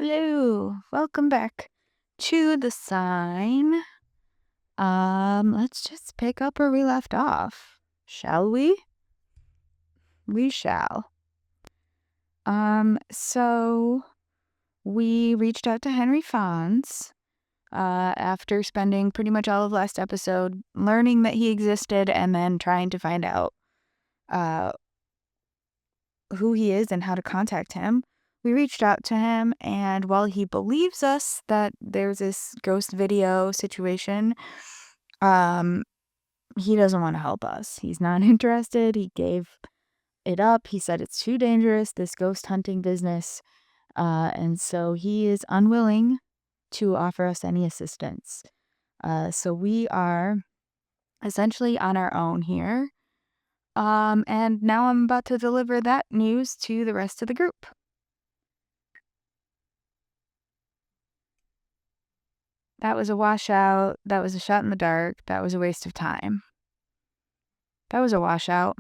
Hello, welcome back to the sign. Let's just pick up where we left off, shall we? We shall. So we reached out to Henry Fonz, after spending pretty much all of last episode learning that he existed and then trying to find out, uh, who he is and how to contact him. We reached out to him, and while he believes us that there's this ghost video situation, um, he doesn't want to help us. He's not interested. He gave it up. He said it's too dangerous, this ghost hunting business. And so he is unwilling to offer us any assistance. So we are essentially on our own here. And now I'm about to deliver that news to the rest of the group. That was a washout. That was a shot in the dark. That was a waste of time. That was a washout.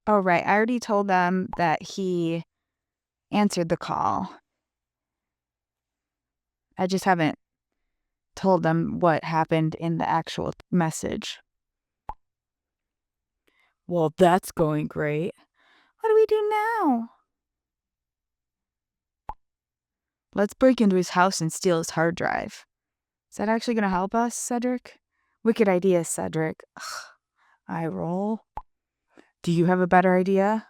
Oh, right. I already told them that he answered the call. I just haven't told them what happened in the actual message. Well, that's going great. What do we do now? Let's break into his house and steal his hard drive. Is that actually going to help us, Cedrik? Wicked idea, Cedrik. Ugh, I roll. Do you have a better idea?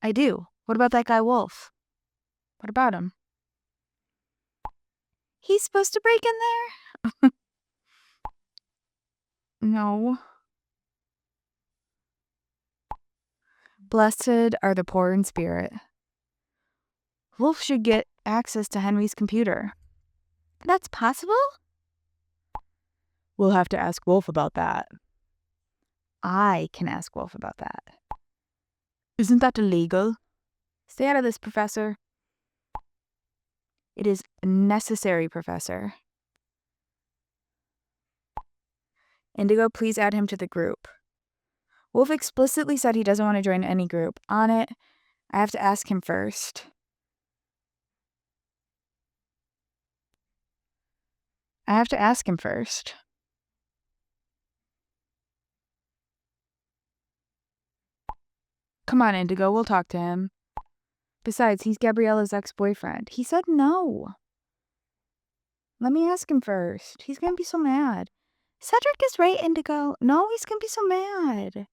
I do. What about that guy Wolf? What about him? He's supposed to break in there? No. Blessed are the poor in spirit. Wolf should get access to Henry's computer. That's possible? We'll have to ask Wolf about that. I can ask Wolf about that. Isn't that illegal? Stay out of this, Professor. It is necessary, Professor. Indigo, please add him to the group. Wolf explicitly said he doesn't want to join any group. On it, I have to ask him first. I have to ask him first. Come on, Indigo, we'll talk to him. Besides, he's Gabriela's ex-boyfriend. He said no. Let me ask him first. He's gonna be so mad. Cedrik is right, Indigo. No, he's gonna be so mad.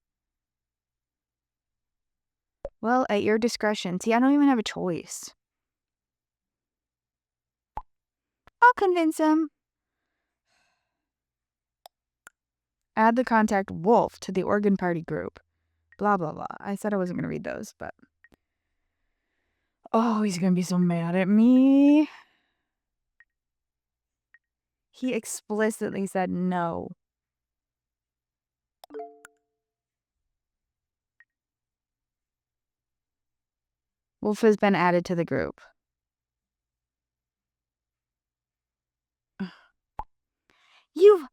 Well, at your discretion. See, I don't even have a choice. I'll convince him. Add the contact Wolf to the organ party group. Blah, blah, blah. I said I wasn't going to read those, but... Oh, he's going to be so mad at me. He explicitly said no. Wolf has been added to the group. You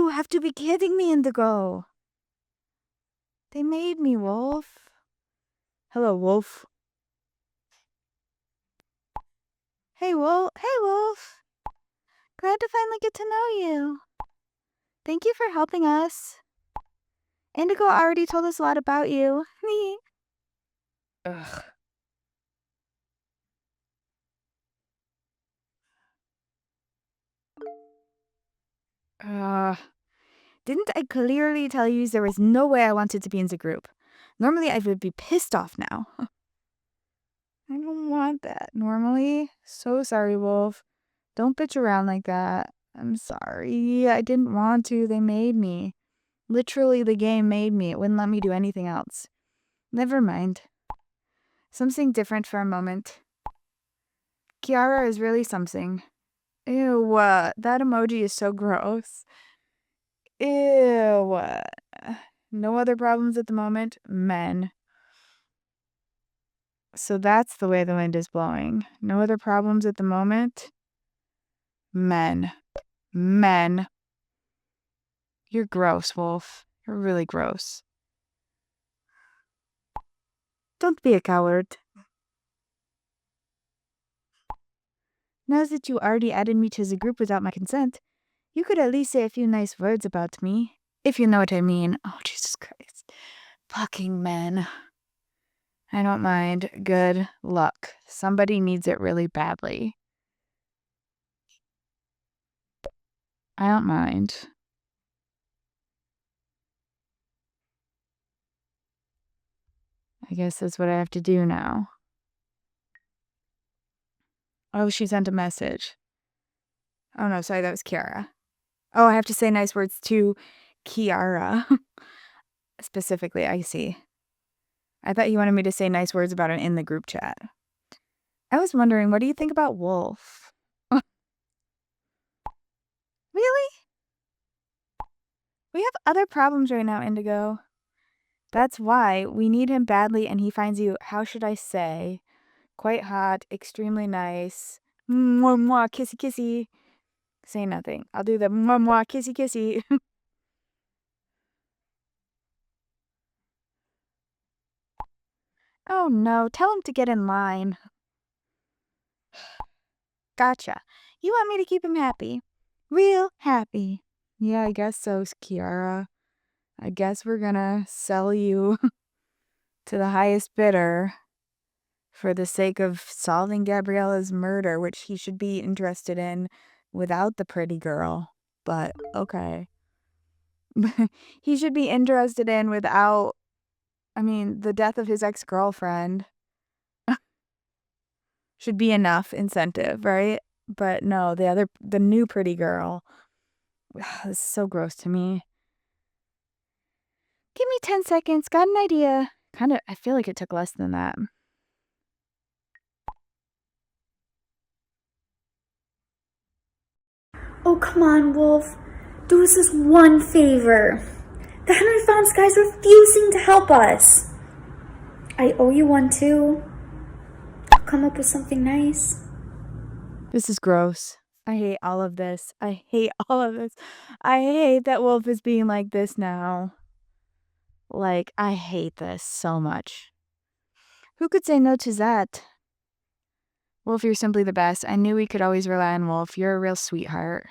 have to be kidding me, Indigo. They made me, Wolf. Hello, Wolf. Hey, Wolf. Hey, Wolf. Glad to finally get to know you. Thank you for helping us. Indigo already told us a lot about you. Ugh. Didn't I clearly tell you there was no way I wanted to be in the group? Normally, I would be pissed off now. I don't want that normally. So sorry, Wolf. Don't bitch around like that. I'm sorry. I didn't want to. They made me. Literally, the game made me. It wouldn't let me do anything else. Never mind. Something different for a moment. Kiara is really something. Ew, that emoji is so gross. Ew. No other problems at the moment? Men. So that's the way the wind is blowing. No other problems at the moment? Men. Men. You're gross, Wolf. You're really gross. Don't be a coward. Now that you already added me to the group without my consent, you could at least say a few nice words about me. If you know what I mean. Oh, Jesus Christ. Fucking men. I don't mind. Good luck. Somebody needs it really badly. I don't mind. I guess that's what I have to do now. Oh, she sent a message. Oh, no, sorry, that was Kiara. Oh, I have to say nice words to Kiara. Specifically, I see. I thought you wanted me to say nice words about it in the group chat. I was wondering, what do you think about Wolf? Really? We have other problems right now, Indigo. That's why we need him badly, and he finds you, how should I say, quite hot, extremely nice. Mwah, mwah, kissy, kissy. Say nothing. I'll do the mwah, mwah, kissy, kissy. Oh no, tell him to get in line. Gotcha. You want me to keep him happy? Real happy. Yeah, I guess so, Kiara. I guess we're gonna sell you to the highest bidder for the sake of solving Gabriela's murder, which he should be interested in without the pretty girl. But okay. He should be interested in without, the death of his ex-girlfriend should be enough incentive, right? But no, the new pretty girl. This is so gross to me. Give me 10 seconds. Got an idea. I feel like it took less than that. Oh, come on, Wolf. Do us this one favor. The Henry Fonz guy's refusing to help us. I owe you one, too. I'll come up with something nice. This is gross. I hate all of this. I hate all of this. I hate that Wolf is being like this now. Like, I hate this so much. Who could say no to that? Wolf, you're simply the best. I knew we could always rely on Wolf. You're a real sweetheart.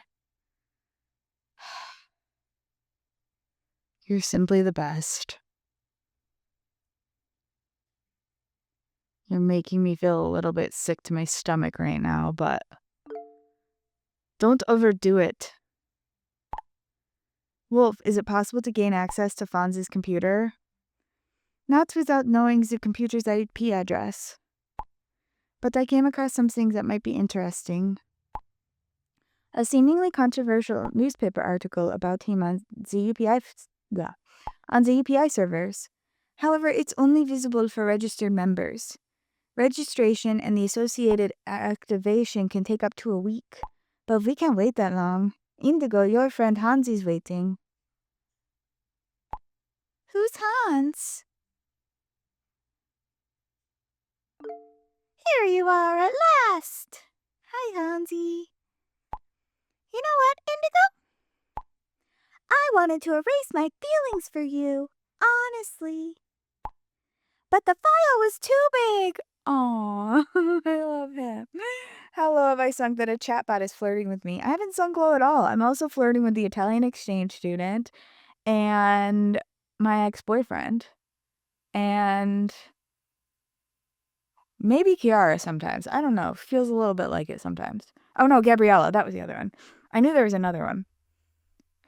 You're simply the best. You're making me feel a little bit sick to my stomach right now, but don't overdo it. Wolf, is it possible to gain access to Fonz's computer? Not without knowing the computer's IP address. But I came across some things that might be interesting. A seemingly controversial newspaper article about him on the UPI servers. However, it's only visible for registered members. Registration and the associated activation can take up to a week. But we can't wait that long. Indigo, your friend Hans is waiting. Who's Hans? Here you are at last. Hi, Hansi. You know what, Indigo? I wanted to erase my feelings for you, honestly. But the file was too big. Aww, I love him. How low have I sunk that a chatbot is flirting with me? I haven't sunk low at all. I'm also flirting with the Italian exchange student and my ex-boyfriend. And maybe Kiara sometimes. I don't know. Feels a little bit like it sometimes. Oh no, Gabriela. That was the other one. I knew there was another one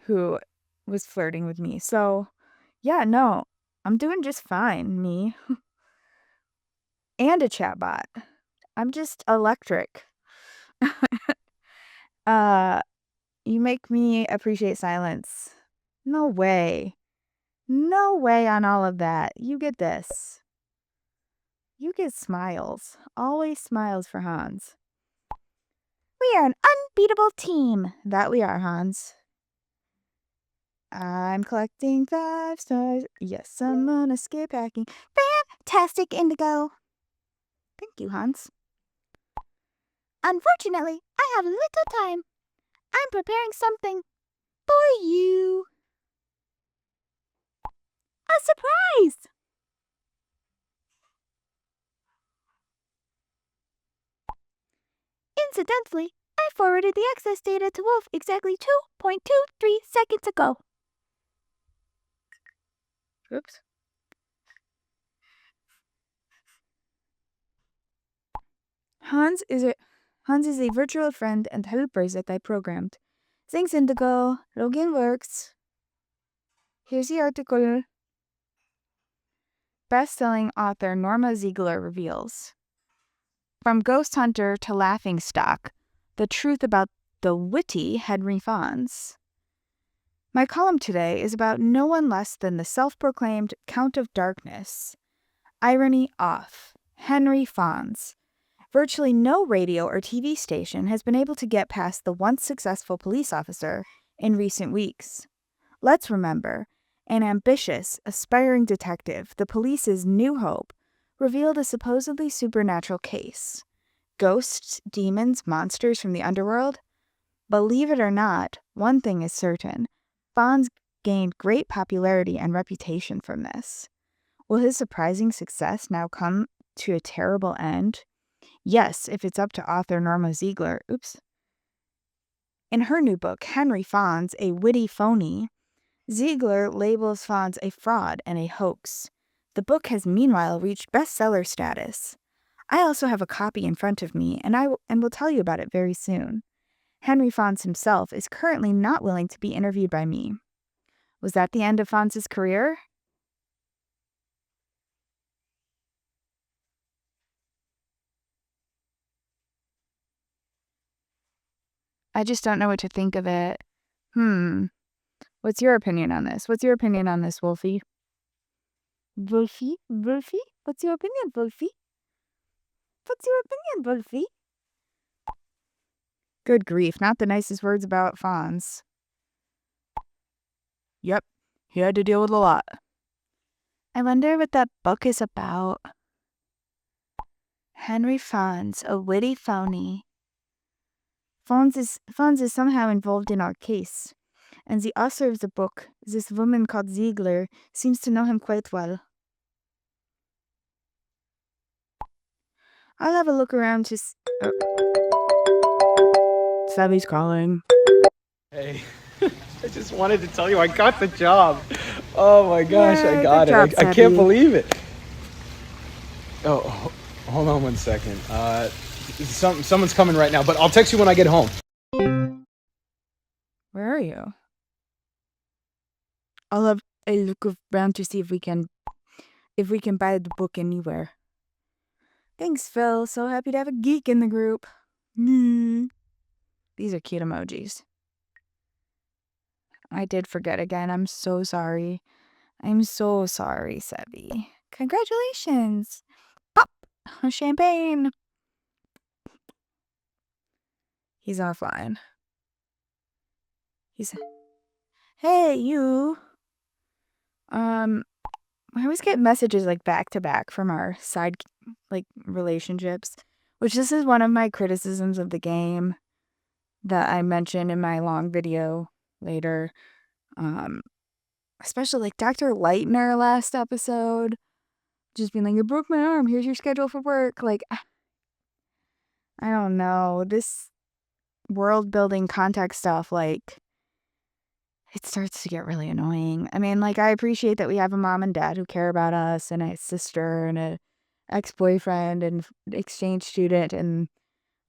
who was flirting with me. So, yeah, no. I'm doing just fine, me. And a chatbot. I'm just electric. You make me appreciate silence. No way. No way on all of that. You get this. You get smiles. Always smiles for Hans. We are an unbeatable team. That we are, Hans. I'm collecting 5 stars. Yes, I'm gonna skip hacking. Fantastic, Indigo. Thank you, Hans. Unfortunately, I have little time. I'm preparing something for you. A surprise! Incidentally, I forwarded the access data to Wolf exactly 2.23 seconds ago. Oops. Hans is a virtual friend and helper that I programmed. Thanks, Indigo. Login works. Here's the article. Best-selling author Norma Ziegler reveals. From ghost hunter to laughingstock, the truth about the witty Henry Fonz. My column today is about no one less than the self-proclaimed Count of Darkness. Irony off. Henry Fonz. Virtually no radio or TV station has been able to get past the once successful police officer in recent weeks. Let's remember, an ambitious, aspiring detective, the police's new hope, revealed a supposedly supernatural case. Ghosts, demons, monsters from the underworld? Believe it or not, one thing is certain. Fonz gained great popularity and reputation from this. Will his surprising success now come to a terrible end? Yes, if it's up to author Norma Ziegler. In her new book, Henry Fonz, A Witty Phony, Ziegler labels Fonz a fraud and a hoax. The book has meanwhile reached bestseller status. I also have a copy in front of me, and will tell you about it very soon. Henry Fonz himself is currently not willing to be interviewed by me. Was that the end of Fonz's career? I just don't know what to think of it. What's your opinion on this? What's your opinion on this, Wolfie? Wolfie? What's your opinion, Wolfie? What's your opinion, Wolfie? Good grief, not the nicest words about Fonz. Yep, he had to deal with a lot. I wonder what that book is about. Henry Fonz, A Witty Phony. Fonz is somehow involved in our case, and the author of the book, this woman called Ziegler, seems to know him quite well. I'll have a look around to Sevi's calling. Hey, I just wanted to tell you I got the job. Oh my gosh, Yay, I got good it. job, I can't Sevi. believe it. Oh, hold on one second. Someone's coming right now, but I'll text you when I get home. Where are you? I'll have a look around to see if we can buy the book anywhere. Thanks, Phil. So happy to have a geek in the group. These are cute emojis. I did forget again. I'm so sorry. I'm so sorry, Sevi. Congratulations. Pop! Champagne. He's offline. Hey, you. I always get messages like back to back from our side relationships, which this is one of my criticisms of the game that I mentioned in my long video later. Especially like Dr. Lightner last episode, just being like, "You broke my arm. Here's your schedule for work." Like, I don't know, this world building context stuff, like, it starts to get really annoying. I mean, like, I appreciate that we have a mom and dad who care about us, and a sister, and a ex-boyfriend, and exchange student, and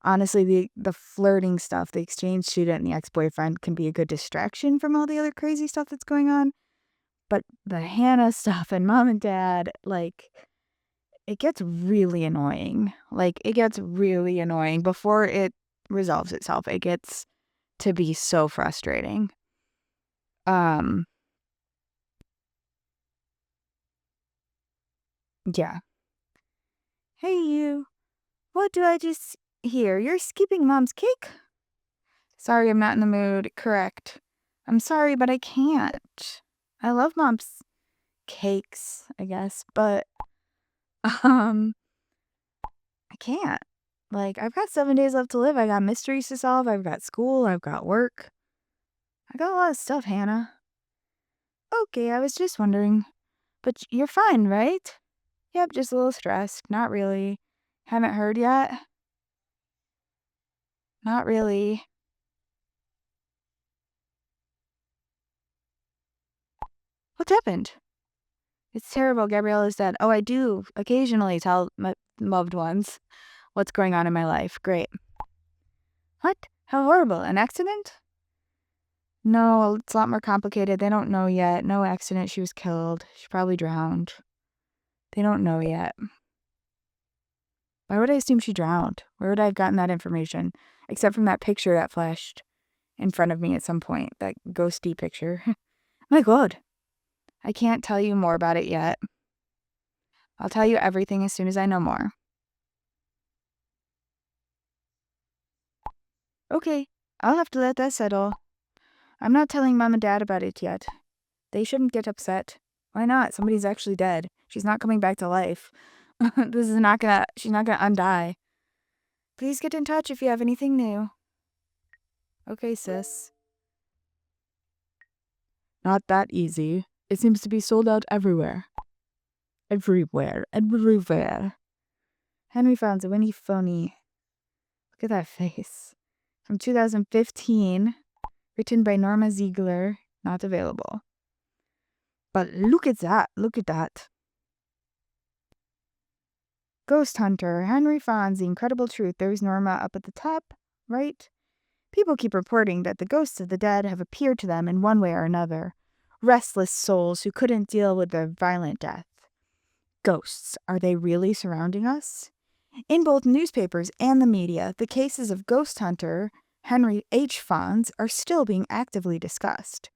honestly, the flirting stuff, the exchange student and the ex-boyfriend can be a good distraction from all the other crazy stuff that's going on. But the Hannah stuff and mom and dad, like, it gets really annoying. Like, it gets really annoying before it resolves itself. It gets to be so frustrating. Yeah. Hey, you. What do I just hear? You're skipping mom's cake? Sorry, I'm not in the mood. Correct. I'm sorry, but I can't. I love mom's cakes, I guess, but I can't. Like, I've got 7 days left to live. I got mysteries to solve. I've got school. I've got work. I got a lot of stuff, Hannah. Okay, I was just wondering. But you're fine, right? Yep, just a little stressed. Not really. Haven't heard yet? Not really. What happened? It's terrible. Gabriela's dead. Oh, I do occasionally tell my loved ones what's going on in my life. Great. What? How horrible. An accident? No, it's a lot more complicated. They don't know yet. No accident. She was killed. She probably drowned. They don't know yet. Why would I assume she drowned? Where would I have gotten that information? Except from that picture that flashed in front of me at some point. That ghosty picture. My God. I can't tell you more about it yet. I'll tell you everything as soon as I know more. Okay, I'll have to let that settle. I'm not telling Mom and Dad about it yet. They shouldn't get upset. Why not? Somebody's actually dead. She's not coming back to life. She's not gonna undie. Please get in touch if you have anything new. Okay, sis. Not that easy. It seems to be sold out everywhere. Everywhere. Henry found a witty phony. Look at that face. From 2015. Written by Norma Ziegler. Not available. But look at that. Look at that. Ghost Hunter, Henry Fonz, The Incredible Truth. There's Norma up at the top, right? People keep reporting that the ghosts of the dead have appeared to them in one way or another. Restless souls who couldn't deal with their violent death. Ghosts, are they really surrounding us? In both newspapers and the media, the cases of Ghost Hunter, Henry H. Fonz, are still being actively discussed.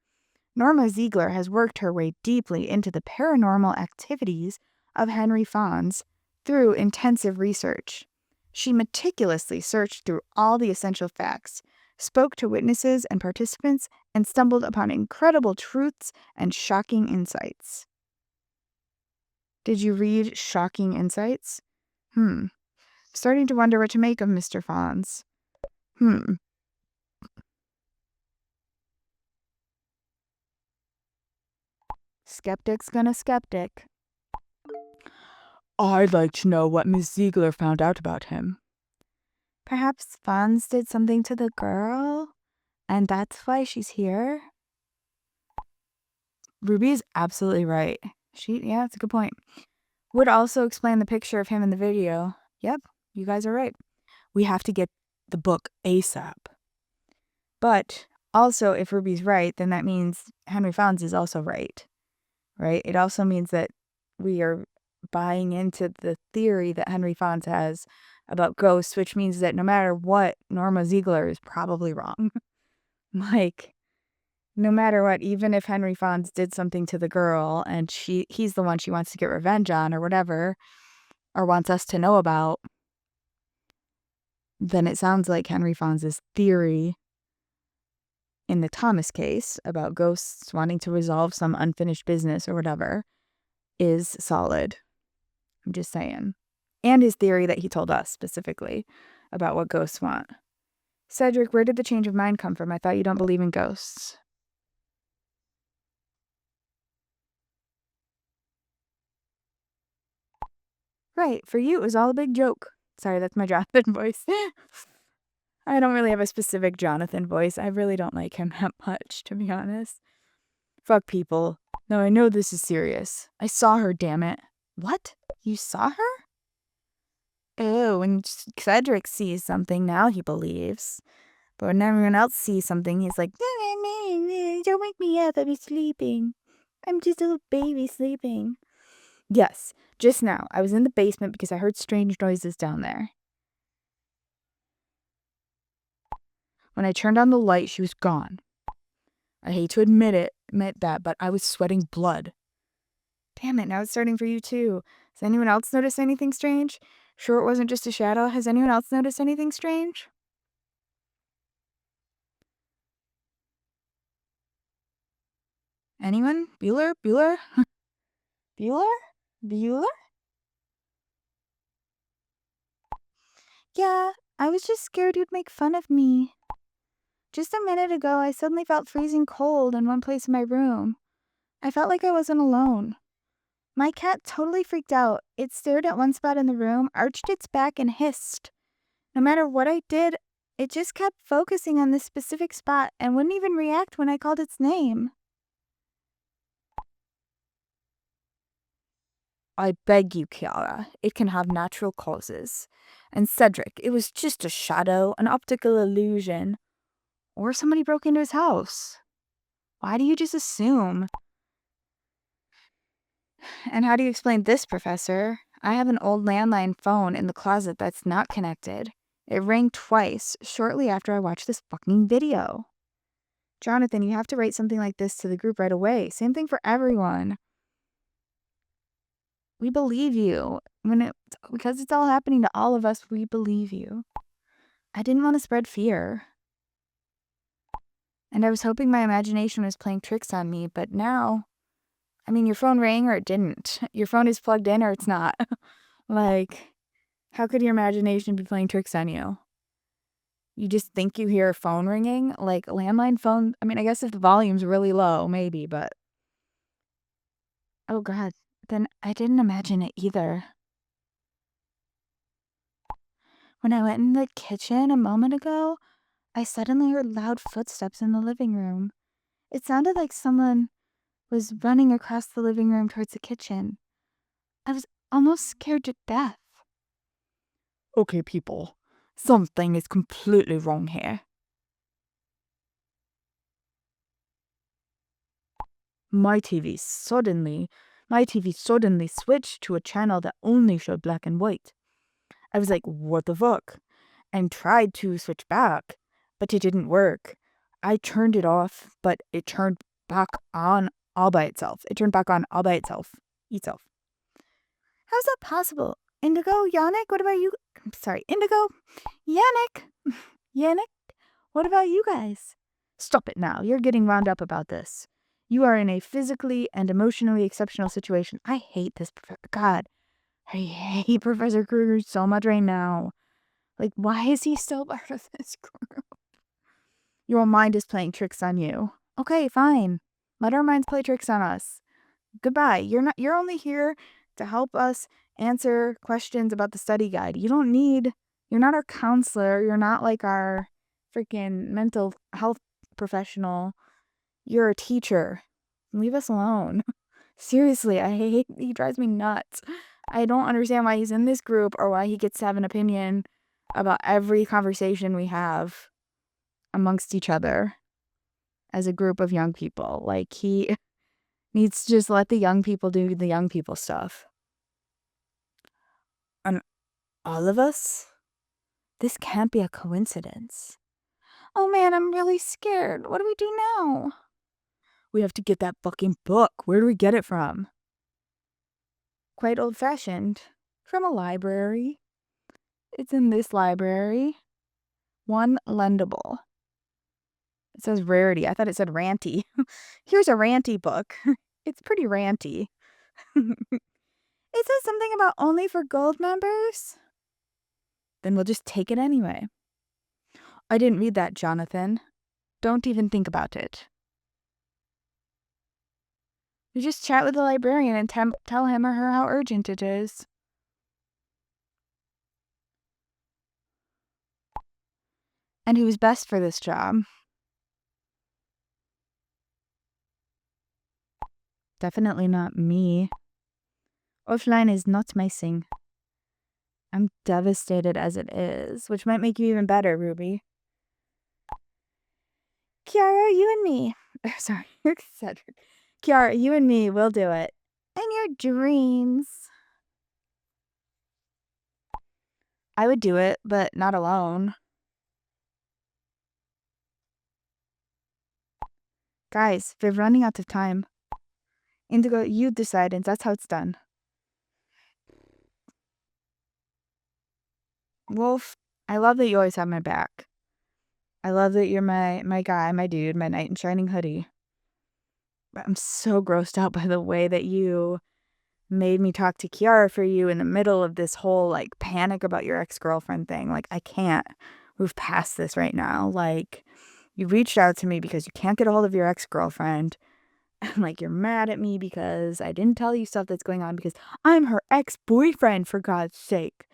Norma Ziegler has worked her way deeply into the paranormal activities of Henry Fonz through intensive research. She meticulously searched through all the essential facts, spoke to witnesses and participants, and stumbled upon incredible truths and shocking insights. Did you read Shocking Insights? Starting to wonder what to make of Mr. Fonz. Skeptic's gonna skeptic. I'd like to know what Miss Ziegler found out about him. Perhaps Fonz did something to the girl, and that's why she's here? Ruby is absolutely right. Yeah, that's a good point. Would also explain the picture of him in the video. Yep, you guys are right. We have to get the book ASAP. But also, if Ruby's right, then that means Henry Fonz is also right. Right? It also means that we are buying into the theory that Henry Fonz has about ghosts, which means that no matter what, Norma Ziegler is probably wrong. Like, no matter what, even if Henry Fonz did something to the girl and he's the one she wants to get revenge on or whatever, or wants us to know about, then it sounds like Henry Fonz's theory in the Thomas case about ghosts wanting to resolve some unfinished business or whatever is solid. I'm just saying. And his theory that he told us specifically about what ghosts want. Cedrik, where did the change of mind come from? I thought you don't believe in ghosts. Right, for you it was all a big joke. Sorry, that's my Jonathan voice. I don't really have a specific Jonathan voice. I really don't like him that much, to be honest. Fuck people. No, I know this is serious. I saw her, damn it. What? You saw her? Oh, when Cedrik sees something, now he believes. But when everyone else sees something, he's like, don't wake me up, I'm sleeping. I'm just a little baby sleeping. Yes, just now, I was in the basement because I heard strange noises down there. When I turned on the light, she was gone. I hate to admit that, but I was sweating blood. Damn it, now it's starting for you too. Has anyone else noticed anything strange? Sure it wasn't just a shadow? Has anyone else noticed anything strange? Anyone? Bueller? Bueller? Bueller? Bueller? Yeah, I was just scared you'd make fun of me. Just a minute ago, I suddenly felt freezing cold in one place in my room. I felt like I wasn't alone. My cat totally freaked out. It stared at one spot in the room, arched its back, and hissed. No matter what I did, it just kept focusing on this specific spot and wouldn't even react when I called its name. I beg you, Kiara. It can have natural causes. And Cedrik, it was just a shadow, an optical illusion. Or somebody broke into his house. Why do you just assume? And how do you explain this, Professor? I have an old landline phone in the closet that's not connected. It rang twice shortly after I watched this fucking video. Jonathan, you have to write something like this to the group right away. Same thing for everyone. We believe you. Because it's all happening to all of us, we believe you. I didn't want to spread fear. And I was hoping my imagination was playing tricks on me, but now, I mean, your phone rang or it didn't. Your phone is plugged in or it's not. Like, how could your imagination be playing tricks on you? You just think you hear a phone ringing? Like, landline phone? I mean, I guess if the volume's really low, maybe, but... Oh, God. Then I didn't imagine it either. When I went in the kitchen a moment ago, I suddenly heard loud footsteps in the living room. It sounded like someone was running across the living room towards the kitchen. I was almost scared to death. Okay, people. Something is completely wrong here. My TV suddenly switched to a channel that only showed black and white. I was like, what the fuck? And tried to switch back, but it didn't work. I turned it off, but it turned back on all by itself. Itself. How's that possible? Indigo, Yannick, what about you? I'm sorry, Indigo, Yannick, Yannick, what about you guys? Stop it now. You're getting wound up about this. You are in a physically and emotionally exceptional situation. I hate this. God, I hate Professor Kruger so much right now. Like, why is he still part of this group? Your mind is playing tricks on you. Okay, fine. Let our minds play tricks on us. Goodbye. You're only here to help us answer questions about the study guide. You're not our counselor. You're not like our freaking mental health professional. You're a teacher. Leave us alone. Seriously, he drives me nuts. I don't understand why he's in this group or why he gets to have an opinion about every conversation we have amongst each other as a group of young people. Like, he needs to just let the young people do the young people stuff. And all of us? This can't be a coincidence. Oh man, I'm really scared. What do we do now? We have to get that fucking book. Where do we get it from? Quite old-fashioned. From a library. It's in this library. One lendable. It says rarity. I thought it said ranty. Here's a ranty book. It's pretty ranty. It says something about only for gold members. Then we'll just take it anyway. I didn't read that, Jonathan. Don't even think about it. You just chat with the librarian and tell him or her how urgent it is. And who's best for this job? Definitely not me. Offline is not my thing. I'm devastated as it is, which might make you even better, Ruby. Kiara, you and me. Sorry, Cedrik. Kiara, you and me, we'll do it. In your dreams. I would do it, but not alone. Guys, we're running out of time. Indigo, you decide, and that's how it's done. Wolf, I love that you always have my back. I love that you're my guy, my dude, my knight in shining hoodie. But I'm so grossed out by the way that you made me talk to Kiara for you in the middle of this whole, like, panic about your ex-girlfriend thing. Like, I can't move past this right now. Like, you reached out to me because you can't get a hold of your ex-girlfriend. And, like, you're mad at me because I didn't tell you stuff that's going on because I'm her ex-boyfriend, for God's sake.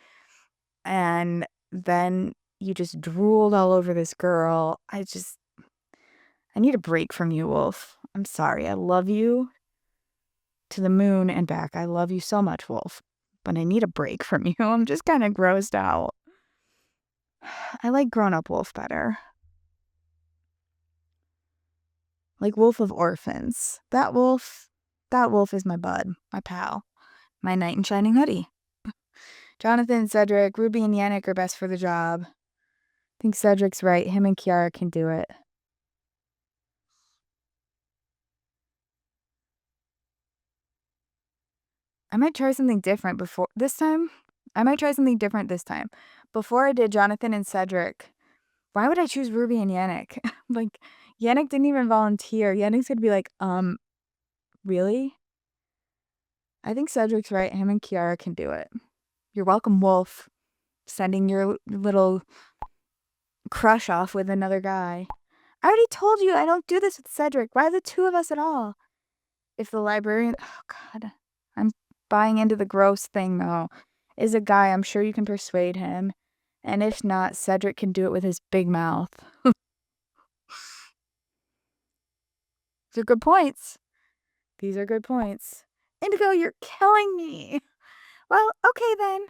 And then you just drooled all over this girl. I need a break from you, Wolf. I'm sorry. I love you to the moon and back. I love you so much, Wolf. But I need a break from you. I'm just kind of grossed out. I like grown-up Wolf better. Like Wolf of Orphans. That wolf is my bud, my pal, my knight in shining hoodie. Jonathan, Cedrik, Ruby, and Yannick are best for the job. I think Cedrik's right. Him and Kiara can do it. I might try something different this time. Before I did Jonathan and Cedrik, why would I choose Ruby and Yannick? Like, Yannick didn't even volunteer. Yannick's gonna be like, really? I think Cedrik's right. Him and Kiara can do it. You're welcome, Wolf. Sending your little crush off with another guy. I already told you I don't do this with Cedrik. Why the two of us at all? If the librarian... Oh, God. I'm buying into the gross thing, though. Is a guy, I'm sure you can persuade him. And if not, Cedrik can do it with his big mouth. These are good points. Indigo, you're killing me. Well, okay then.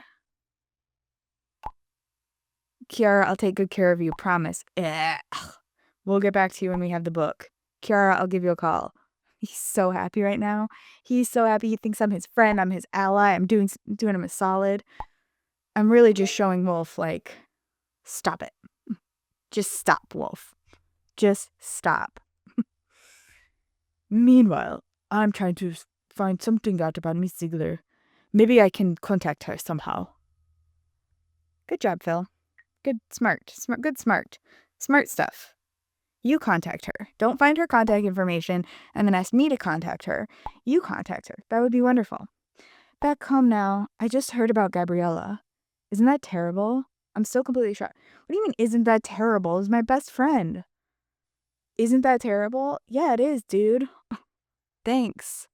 Kiara, I'll take good care of you, promise. Ugh. We'll get back to you when we have the book. Kiara, I'll give you a call. He's so happy right now. He's so happy. He thinks I'm his friend. I'm his ally. I'm doing him a solid. I'm really just showing Wolf, like, stop it. Just stop, Wolf. Just stop. Meanwhile, I'm trying to find something out about Miss Ziegler. Maybe I can contact her somehow. Good job, Phil. Good stuff. You contact her. Don't find her contact information and then ask me to contact her. You contact her. That would be wonderful. Back home now, I just heard about Gabriela. Isn't that terrible? I'm still completely shocked. What do you mean, isn't that terrible? It's my best friend. Isn't that terrible? Yeah, it is, dude. Thanks.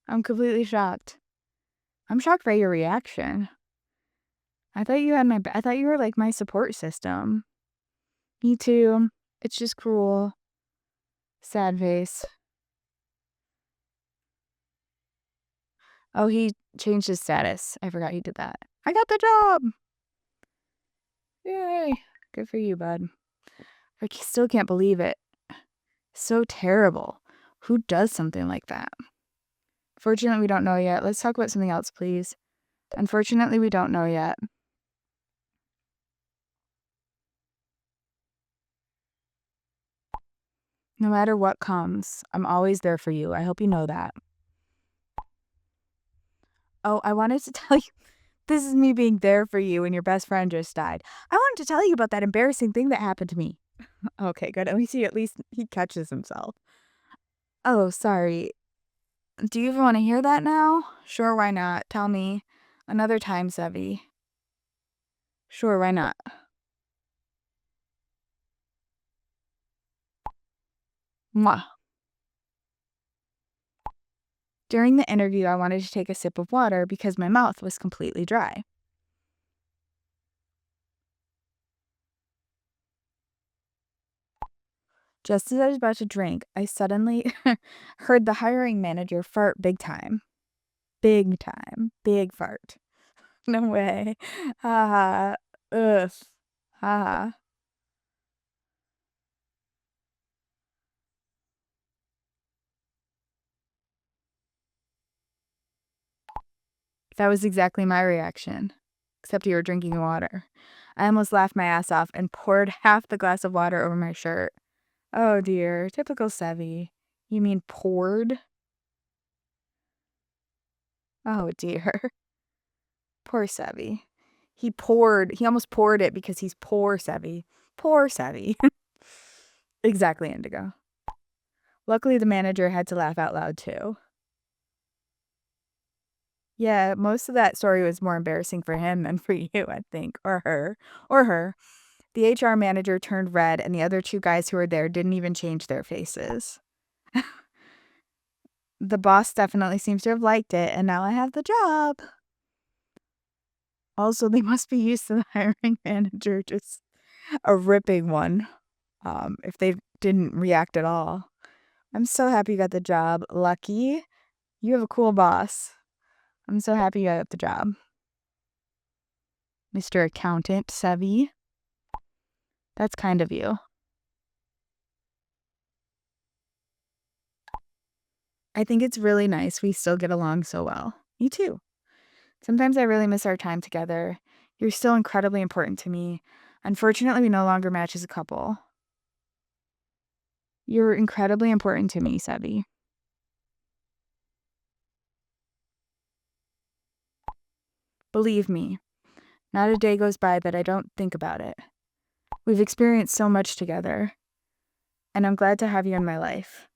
I'm completely shocked. I'm shocked by your reaction. I thought you were like my support system. Me too. It's just cruel. Sad face. Oh, he changed his status. I forgot he did that. I got the job! Yay. Good for you, bud. I still can't believe it. So terrible. Who does something like that? Fortunately, we don't know yet. Let's talk about something else, please. Unfortunately, we don't know yet. No matter what comes, I'm always there for you. I hope you know that. Oh, I wanted to tell you, this is me being there for you when your best friend just died. I wanted to tell you about that embarrassing thing that happened to me. Okay, good. At least he catches himself. Oh, sorry. Do you even want to hear that now? Sure, why not? Tell me. Another time, Sevi. Sure, why not? Mwah. During the interview, I wanted to take a sip of water because my mouth was completely dry. Just as I was about to drink, I suddenly heard the hiring manager fart big time. Big time. Big fart. No way. Ha ha. Ugh. Ha ha. That was exactly my reaction. Except you were drinking water. I almost laughed my ass off and poured half the glass of water over my shirt. Oh dear. Typical Sevi. You mean poured? Oh dear. Poor Sevi. He almost poured it because he's poor Sevi. Poor Sevi. Exactly, Indigo. Luckily, the manager had to laugh out loud, too. Yeah, most of that story was more embarrassing for him than for you, I think, or her, or her. The HR manager turned red, and the other two guys who were there didn't even change their faces. The boss definitely seems to have liked it, and now I have the job. Also, they must be used to the hiring manager just a ripping one, if they didn't react at all. I'm so happy you got the job. Lucky. You have a cool boss. I'm so happy you got the job. Mr. Accountant, Sevi. That's kind of you. I think it's really nice we still get along so well. Me too. Sometimes I really miss our time together. You're still incredibly important to me. Unfortunately, we no longer match as a couple. You're incredibly important to me, Sevi. Believe me, not a day goes by that I don't think about it. We've experienced so much together, and I'm glad to have you in my life.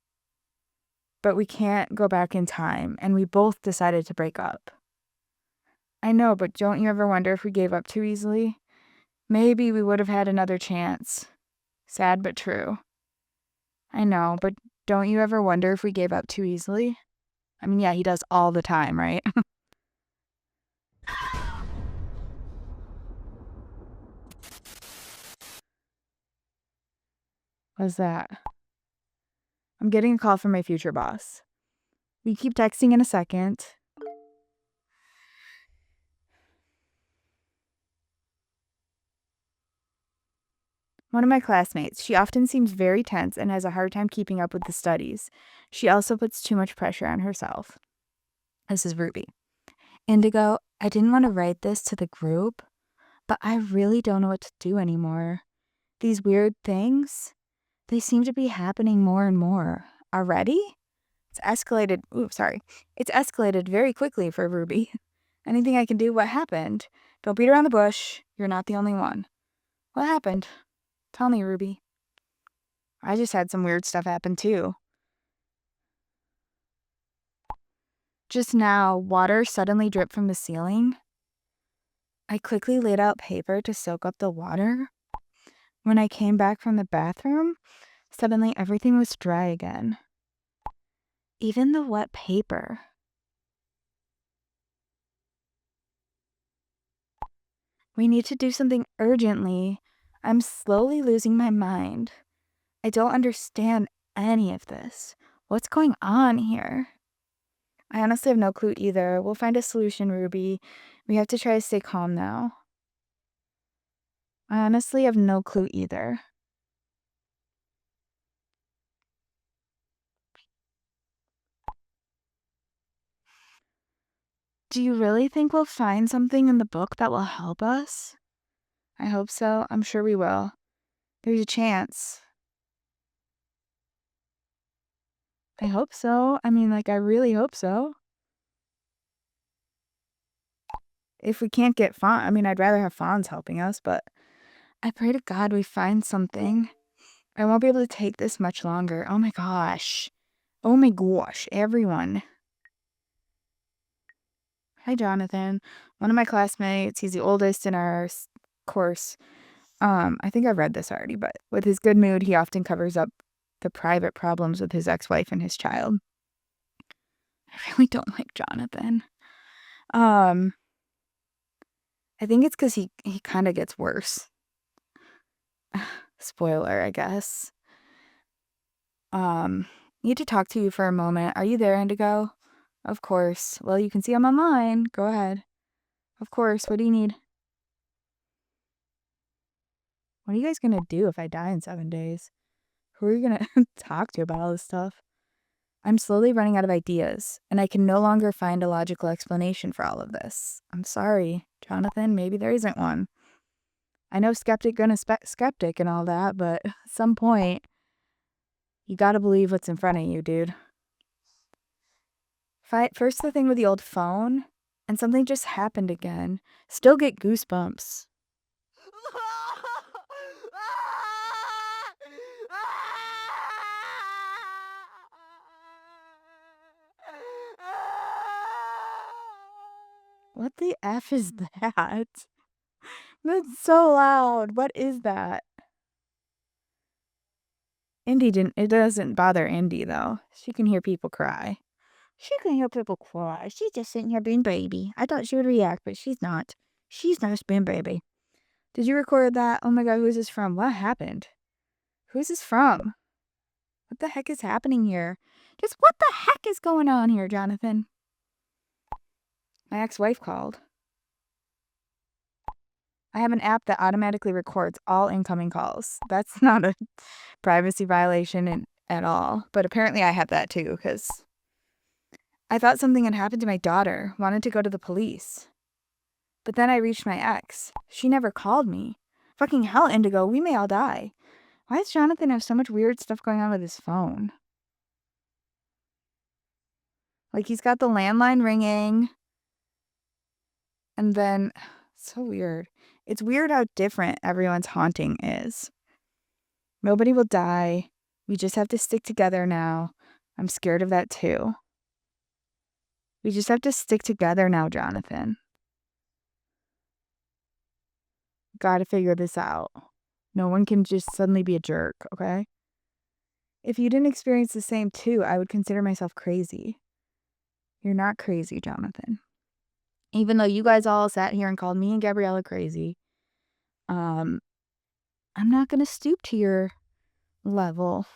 But we can't go back in time, and we both decided to break up. I know, but don't you ever wonder if we gave up too easily? Maybe we would have had another chance. Sad but true. I know, but don't you ever wonder if we gave up too easily? I mean, yeah, he does all the time, right? What's that? I'm getting a call from my future boss. We keep texting in a second. One of my classmates. She often seems very tense and has a hard time keeping up with the studies. She also puts too much pressure on herself. This is Ruby. Indigo, I didn't want to write this to the group, but I really don't know what to do anymore. These weird things, they seem to be happening more and more. Already? It's escalated. It's escalated very quickly for Ruby. Anything I can do? What happened? Don't beat around the bush. You're not the only one. What happened? Tell me, Ruby. I just had some weird stuff happen too. Just now, water suddenly dripped from the ceiling. I quickly laid out paper to soak up the water. When I came back from the bathroom, suddenly everything was dry again. Even the wet paper. We need to do something urgently. I'm slowly losing my mind. I don't understand any of this. What's going on here? I honestly have no clue either. We'll find a solution, Ruby. We have to try to stay calm now. I honestly have no clue either. Do you really think we'll find something in the book that will help us? I hope so. I'm sure we will. There's a chance. I hope so. I mean, I really hope so. If we can't get Fawn, I mean, I'd rather have Fawn's helping us, but I pray to God we find something. I won't be able to take this much longer. Oh my gosh. Oh my gosh, everyone. Hi, Jonathan. One of my classmates. He's the oldest in our course. I think I've read this already, but with his good mood, he often covers up the private problems with his ex-wife and his child. I really don't like Jonathan. I think it's because he kind of gets worse. Spoiler, I guess. Need to talk to you for a moment. Are you there, Indigo? Of course. Well, you can see I'm online. Go ahead. Of course. What do you need? What are you guys gonna do if I die in 7 days? Who are you gonna talk to about all this stuff? I'm slowly running out of ideas, and I can no longer find a logical explanation for all of this. I'm sorry, Jonathan. Maybe there isn't one. I know skeptic gonna skeptic and all that, but at some point, you gotta believe what's in front of you, dude. First the thing with the old phone, and something just happened again. Still get goosebumps. What the F is that? That's so loud. What is that? It doesn't bother Indy, though. She can hear people cry. She can hear people cry. She's just sitting here being baby. I thought she would react, but she's not. She's not just being baby. Did you record that? Oh my god, who is this from? What happened? Who is this from? What the heck is happening here? Just what the heck is going on here, Jonathan? My ex-wife called. I have an app that automatically records all incoming calls. That's not a privacy violation at all. But apparently I have that too, because I thought something had happened to my daughter. Wanted to go to the police. But then I reached my ex. She never called me. Fucking hell, Indigo, we may all die. Why does Jonathan have so much weird stuff going on with his phone? Like, he's got the landline ringing. And then, so weird. It's weird how different everyone's haunting is. Nobody will die. We just have to stick together now. I'm scared of that too. We just have to stick together now, Jonathan. Gotta figure this out. No one can just suddenly be a jerk, okay? If you didn't experience the same too, I would consider myself crazy. You're not crazy, Jonathan. Even though you guys all sat here and called me and Gabriela crazy, I'm not gonna stoop to your level.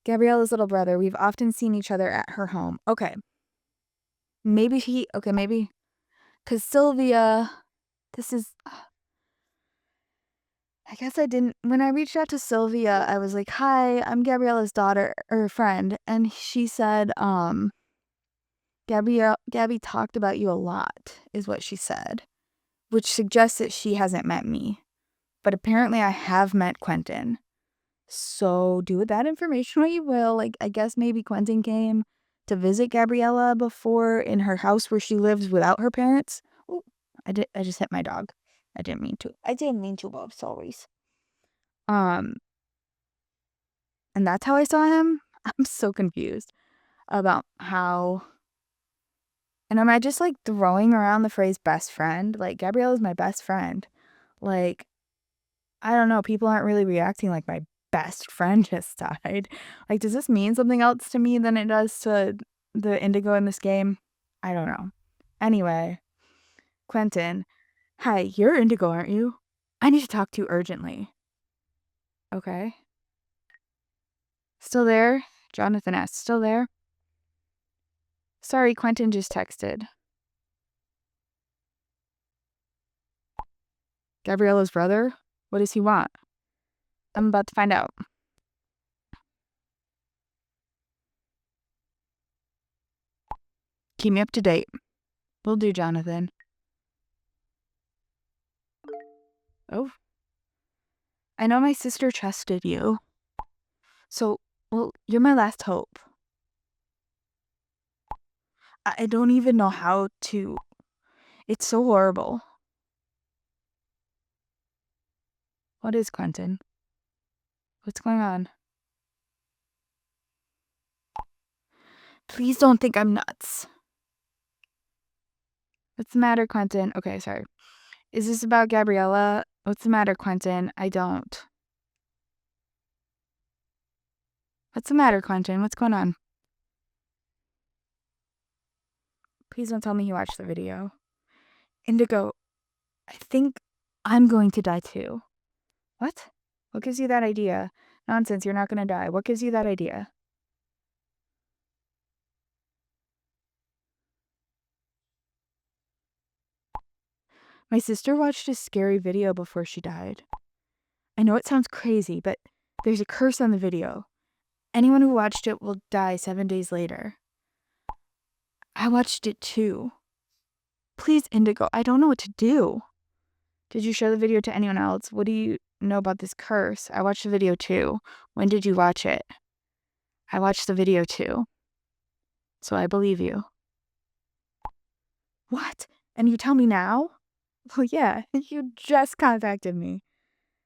Gabriela's little brother, we've often seen each other at her home. Okay. Maybe, because Sylvia, I guess I didn't, when I reached out to Sylvia, I was like, hi, I'm Gabriela's daughter, or friend, and she said, Gabby talked about you a lot, is what she said, which suggests that she hasn't met me, but apparently I have met Quentin. So do with that information what you will. Like, I guess maybe Quentin came to visit Gabriela before in her house where she lives without her parents. Oh, I just hit my dog. I didn't mean to, Bob. Sorry. And that's how I saw him. I'm so confused about how. And am I just like throwing around the phrase best friend? Like, Gabriela's my best friend. Like, I don't know. People aren't really reacting like my best friend just died. Like, does this mean something else to me than it does to the Indigo in this game? I don't know. Anyway, Quentin, hi, you're Indigo, aren't you? I need to talk to you urgently. Okay. Still there? Jonathan asked. Still there? Sorry, Quentin just texted. Gabriela's brother? What does he want? I'm about to find out. Keep me up to date. Will do, Jonathan. Oh. I know my sister trusted you. So, well, you're my last hope. I don't even know how to. It's so horrible. What is Quentin? What's going on? Please don't think I'm nuts. What's the matter, Quentin? Okay, sorry. Is this about Gabriela? What's the matter, Quentin? I don't. What's the matter, Quentin? What's going on? Please don't tell me you watched the video. Indigo, I think I'm going to die too. What? What gives you that idea? Nonsense, you're not going to die. What gives you that idea? My sister watched a scary video before she died. I know it sounds crazy, but there's a curse on the video. Anyone who watched it will die 7 days later. I watched it too. Please, Indigo, I don't know what to do. Did you show the video to anyone else? What do you know about this curse? I watched the video too. When did you watch it? I watched the video too. So I believe you. What? And you tell me now? Well, yeah, you just contacted me.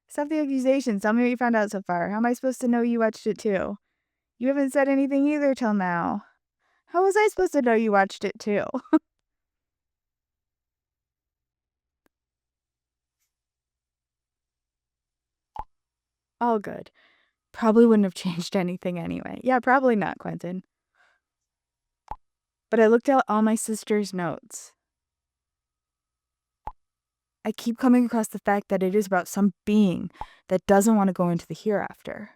Stop the accusations. Tell me what you found out so far. How am I supposed to know you watched it too? You haven't said anything either till now. How was I supposed to know you watched it too? All good. Probably wouldn't have changed anything anyway. Yeah, probably not, Quentin. But I looked at all my sister's notes. I keep coming across the fact that it is about some being that doesn't want to go into the hereafter.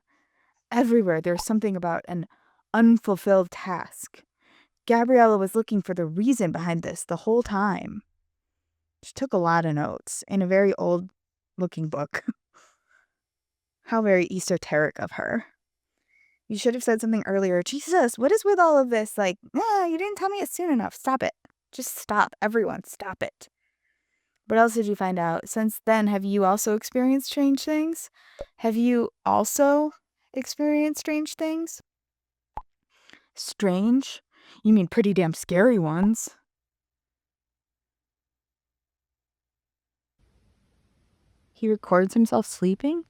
Everywhere there's something about an unfulfilled task. Gabriela was looking for the reason behind this the whole time. She took a lot of notes in a very old looking book. How very esoteric of her. You should have said something earlier. Jesus, what is with all of this? Like, you didn't tell me it soon enough. Stop it. Just stop. Everyone, stop it. What else did you find out? Since then, have you also experienced strange things? Have you also experienced strange things? Strange? You mean pretty damn scary ones. He records himself sleeping?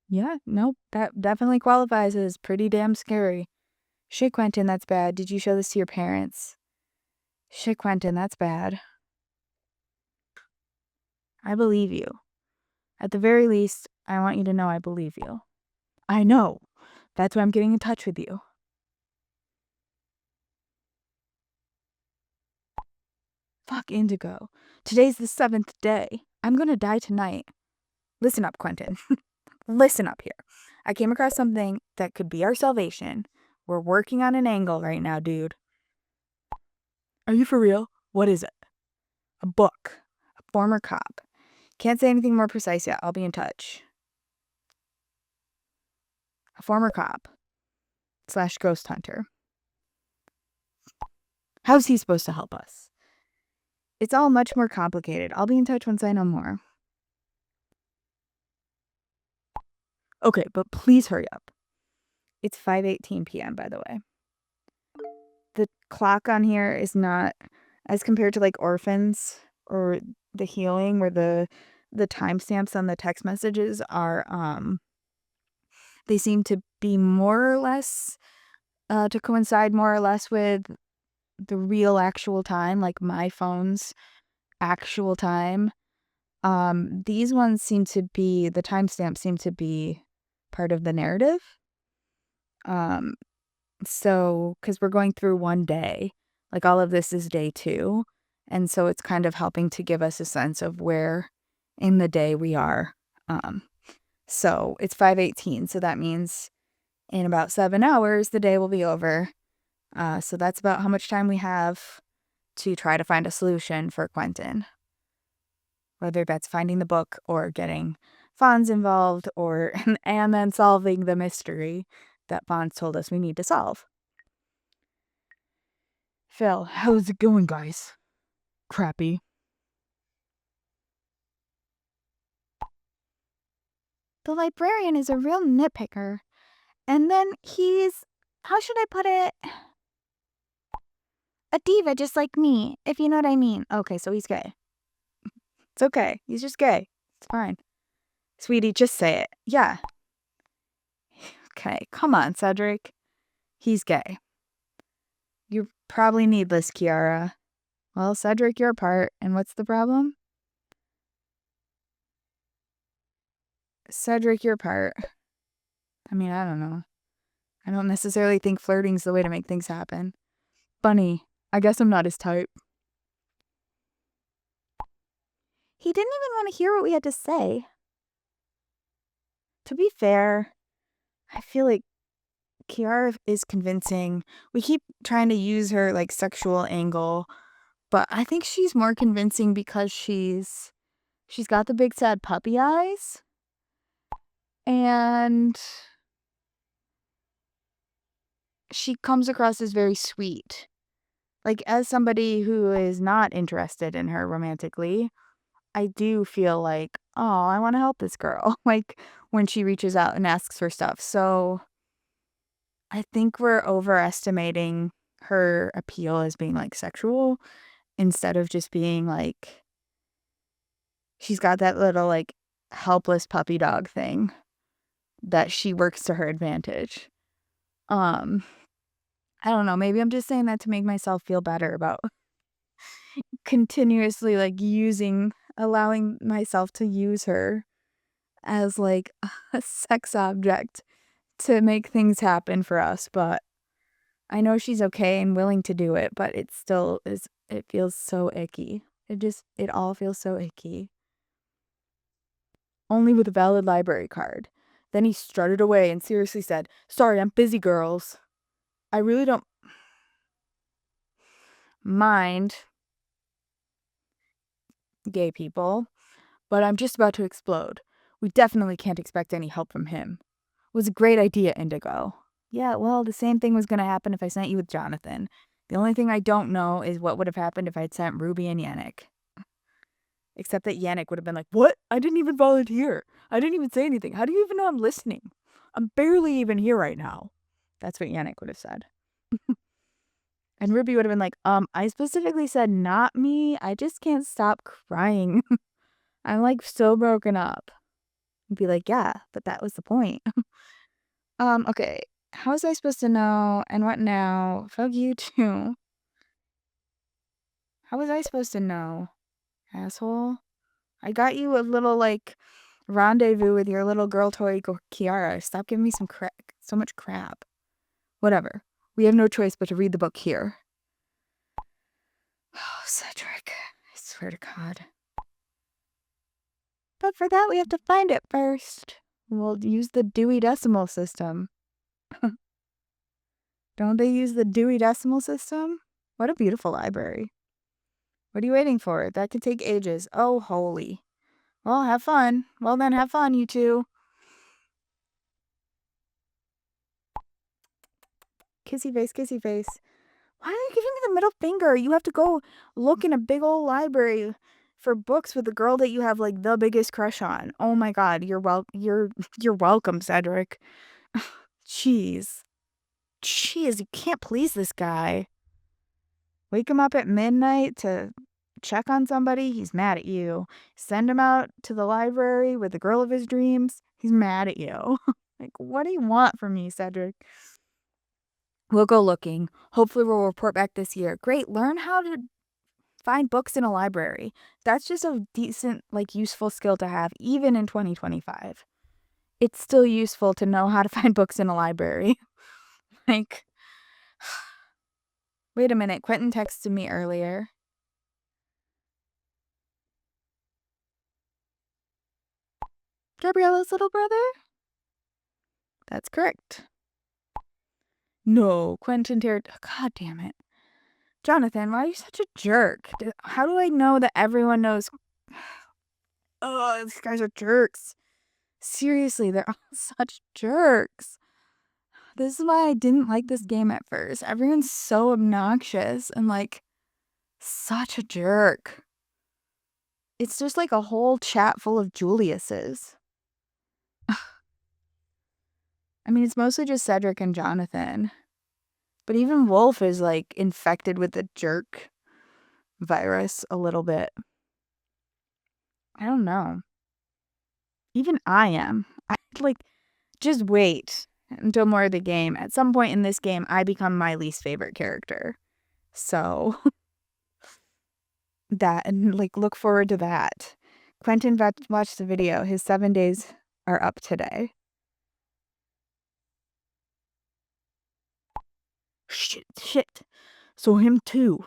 Yeah, nope, that definitely qualifies as pretty damn scary. Shit, Quentin, that's bad. Did you show this to your parents? Shit, Quentin, that's bad. I believe you. At the very least, I want you to know I believe you. I know. That's why I'm getting in touch with you. Fuck Indigo. Today's the 7th day. I'm gonna die tonight. Listen up, Quentin. Listen up here. I came across something that could be our salvation. We're working on an angle right now, dude. Are you for real? What is it? A book. A former cop. Can't say anything more precise yet. I'll be in touch. A former cop / ghost hunter. How's he supposed to help us? It's all much more complicated. I'll be in touch once I know more. Okay, but please hurry up. It's 5:18 p.m., by the way. The clock on here is not, as compared to like orphans or the healing, where the timestamps on the text messages are, they seem to be more or less, to coincide more or less with the real actual time, like my phone's actual time. These ones seem to be, the timestamps seem to be part of the narrative. So, because we're going through one day, like all of this is day 2. And so it's kind of helping to give us a sense of where in the day we are. So it's 5:18. So that means in about 7 hours, the day will be over. So that's about how much time we have to try to find a solution for Quentin. Whether that's finding the book or getting Fonz involved, or and then solving the mystery that Fonz told us we need to solve. Phil, how's it going, guys? Crappy. The librarian is a real nitpicker. And then he's, how should I put it? A diva just like me, if you know what I mean. Okay, so he's gay. It's okay. He's just gay. It's fine. Sweetie, just say it. Yeah. Okay, come on, Cedrik. He's gay. You're probably needless, Kiara. Well, Cedrik, you're part. And what's the problem? Cedrik, you're part. I mean, I don't know. I don't necessarily think flirting's the way to make things happen. Bunny, I guess I'm not his type. He didn't even want to hear what we had to say. To be fair, I feel like Kiara is convincing. We keep trying to use her like sexual angle, but I think she's more convincing because she's got the big sad puppy eyes, and she comes across as very sweet. Like, as somebody who is not interested in her romantically, I do feel like, oh, I want to help this girl. Like when she reaches out and asks for stuff. So I think we're overestimating her appeal as being like sexual instead of just being like, she's got that little like helpless puppy dog thing that she works to her advantage. Um, I don't know. Maybe I'm just saying that to make myself feel better about continuously like allowing myself to use her as like a sex object to make things happen for us. But I know she's okay and willing to do it, but it still is, it feels so icky. It all feels so icky. Only with a valid library card. Then he strutted away and seriously said, "Sorry, I'm busy, girls. I really don't mind gay people, but I'm just about to explode. We definitely can't expect any help from him. It was a great idea, Indigo." Yeah, well, the same thing was going to happen if I sent you with Jonathan. The only thing I don't know is what would have happened if I'd sent Ruby and Yannick. Except that Yannick would have been like, "What? I didn't even volunteer. I didn't even say anything. How do you even know I'm listening? I'm barely even here right now." That's what Yannick would have said. And Ruby would have been like, I specifically said not me. I just can't stop crying. I'm like so broken up." I'd be like, "Yeah, but that was the point." Okay. How was I supposed to know? And what now? Fuck you too. How was I supposed to know, asshole? I got you a little like rendezvous with your little girl toy Kiara. Stop giving me so much crap. Whatever. We have no choice but to read the book here. Oh, Cedrik. I swear to God. But for that, we have to find it first. We'll use the Dewey Decimal System. Don't they use the Dewey Decimal System? What a beautiful library. What are you waiting for? That could take ages. Oh, holy. Well, have fun. Well, then have fun, you two. Kissy face, kissy face. Why are you giving me the middle finger? You have to go look in a big old library for books with the girl that you have like the biggest crush on. Oh my God, you're welcome, Cedrik. Jeez. Jeez, you can't please this guy. Wake him up at midnight to check on somebody, he's mad at you. Send him out to the library with the girl of his dreams, he's mad at you. Like, what do you want from me, Cedrik? We'll go looking. Hopefully we'll report back this year. Great, learn how to find books in a library. That's just a decent, like, useful skill to have, even in 2025. It's still useful to know how to find books in a library. Like, wait a minute, Quentin texted me earlier. Gabriela's little brother? That's correct. No, Quentin dared. God damn it. Jonathan, why are you such a jerk? How do I know that everyone knows? Oh, these guys are jerks. Seriously, they're all such jerks. This is why I didn't like this game at first. Everyone's so obnoxious and like such a jerk. It's just like a whole chat full of Juliuses. I mean, it's mostly just Cedrik and Jonathan. But even Wolf is like infected with the jerk virus a little bit. I don't know. Even I am. I like, just wait until more of the game. At some point in this game, I become my least favorite character. So that, and like, look forward to that. Quentin watched the video. His 7 days are up today. Shit. So him too.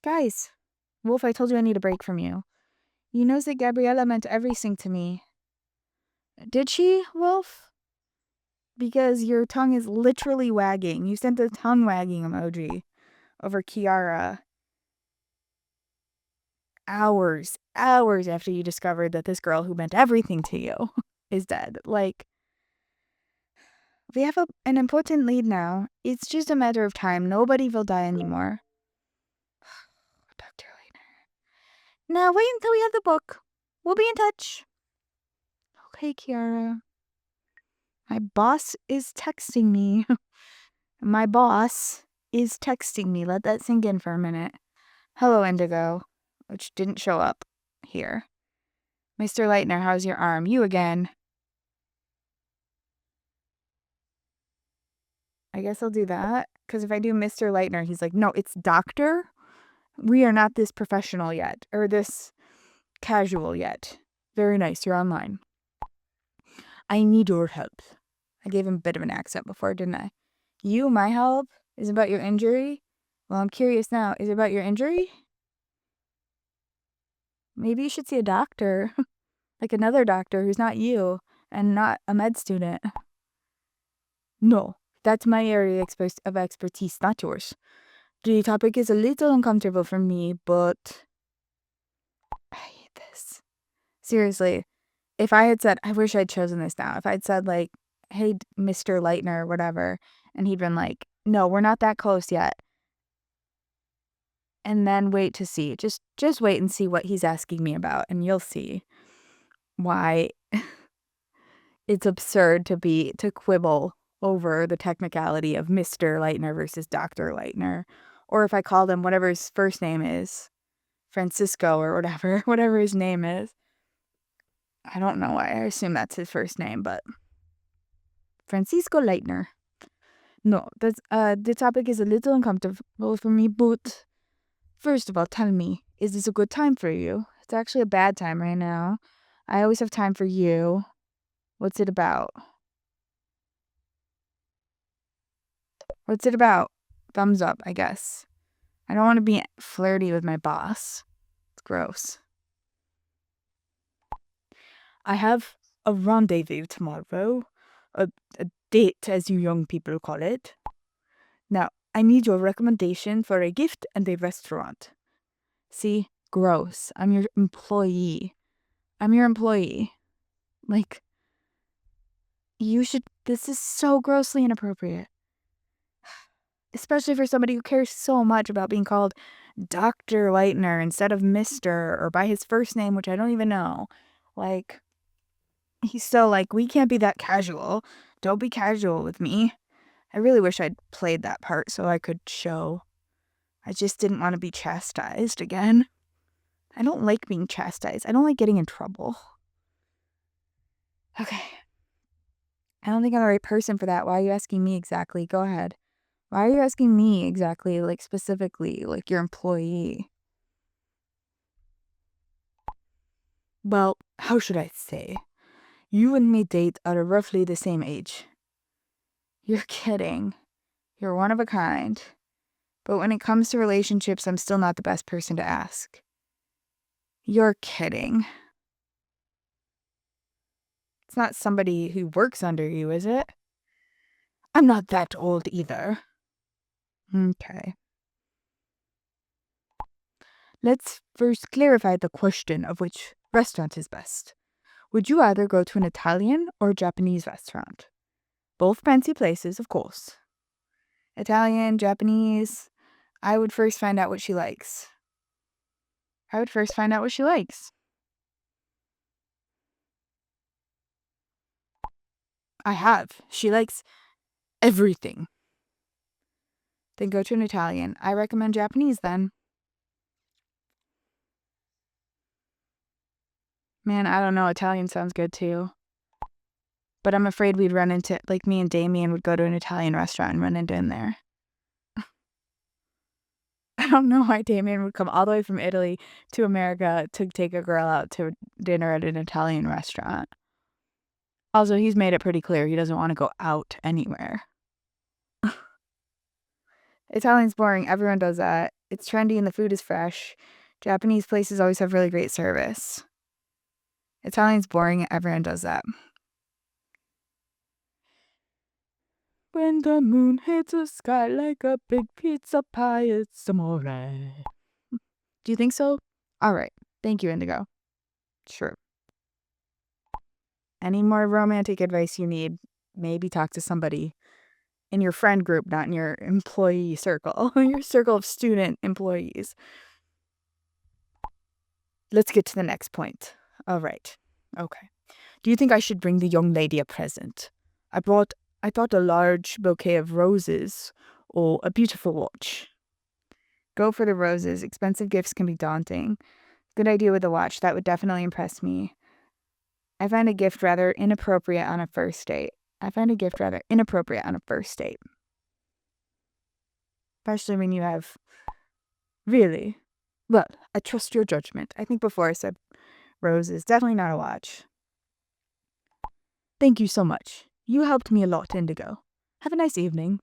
Guys, Wolf, I told you I need a break from you. You know that Gabriela meant everything to me. Did she, Wolf? Because your tongue is literally wagging. You sent the tongue wagging emoji over Kiara hours after you discovered that this girl who meant everything to you is dead. Like, we have an important lead now. It's just a matter of time. Nobody will die anymore. Talk to her later. Now wait until we have the book. We'll be in touch. Okay, Kiara. My boss is texting me. My boss is texting me. Let that sink in for a minute. Hello, Indigo, which didn't show up here. Mr. Leitner, how's your arm? You again. I guess I'll do that, because if I do Mr. Leitner, he's like, no, it's doctor. We are not this professional yet, or this casual yet. Very nice, you're online. I need your help. I gave him a bit of an accent before, didn't I? You, my help, is about your injury? Well, I'm curious now. Is it about your injury? Maybe you should see a doctor. Like another doctor who's not you and not a med student. No, that's my area of expertise, not yours. The topic is a little uncomfortable for me, but I hate this. Seriously, if I had said, I wish I'd chosen this now. If I'd said, like, hey, Mr. Leitner, or whatever, and he'd been like, no, we're not that close yet. And then wait to see. Just wait and see what he's asking me about, and you'll see why it's absurd to quibble over the technicality of Mr. Leitner versus Dr. Leitner. Or if I called him whatever his first name is, Francisco or whatever his name is. I don't know why. I assume that's his first name, but Francisco Leitner. No, that's the topic is a little uncomfortable for me, but first of all, tell me, is this a good time for you? It's actually a bad time right now. I always have time for you. What's it about? What's it about? Thumbs up, I guess. I don't want to be flirty with my boss. It's gross. I have a rendezvous tomorrow. A date, as you young people call it. Now, I need your recommendation for a gift and a restaurant. See? Gross. I'm your employee. Like, this is so grossly inappropriate. Especially for somebody who cares so much about being called Dr. Leitner instead of Mr. or by his first name, which I don't even know. Like, he's so like, we can't be that casual. Don't be casual with me. I really wish I'd played that part so I could show. I just didn't want to be chastised again. I don't like being chastised. I don't like getting in trouble. Okay. I don't think I'm the right person for that. Why are you asking me exactly? Go ahead. Why are you asking me exactly, like specifically, like your employee? Well, how should I say? You and me date are roughly the same age. You're kidding. You're one of a kind. But when it comes to relationships, I'm still not the best person to ask. You're kidding. It's not somebody who works under you, is it? I'm not that old either. Okay. Let's first clarify the question of which restaurant is best. Would you rather go to an Italian or Japanese restaurant? Both fancy places, of course. Italian, Japanese. I would first find out what she likes. I have. She likes everything. Then go to an Italian. I recommend Japanese then. Man, I don't know. Italian sounds good too. But I'm afraid we'd run into, like me and Damien would go to an Italian restaurant and run into him there. I don't know why Damien would come all the way from Italy to America to take a girl out to dinner at an Italian restaurant. Also, he's made it pretty clear he doesn't want to go out anywhere. Italian's boring. Everyone does that. It's trendy and the food is fresh. Japanese places always have really great service. Italian's boring. Everyone does that. When the moon hits the sky like a big pizza pie, it's amore. Do you think so? All right. Thank you, Indigo. Sure. Any more romantic advice you need, maybe talk to somebody in your friend group, not in your employee circle, your circle of student employees. let's get to the next point. All right. Okay. Do you think I should bring the young lady a present? I thought a large bouquet of roses or a beautiful watch. Go for the roses. Expensive gifts can be daunting. Good idea with the watch. That would definitely impress me. I find a gift rather inappropriate on a first date. Especially when you have... Really? Well, I trust your judgment. I think before I said roses. Definitely not a watch. Thank you so much. You helped me a lot, Indigo. Have a nice evening.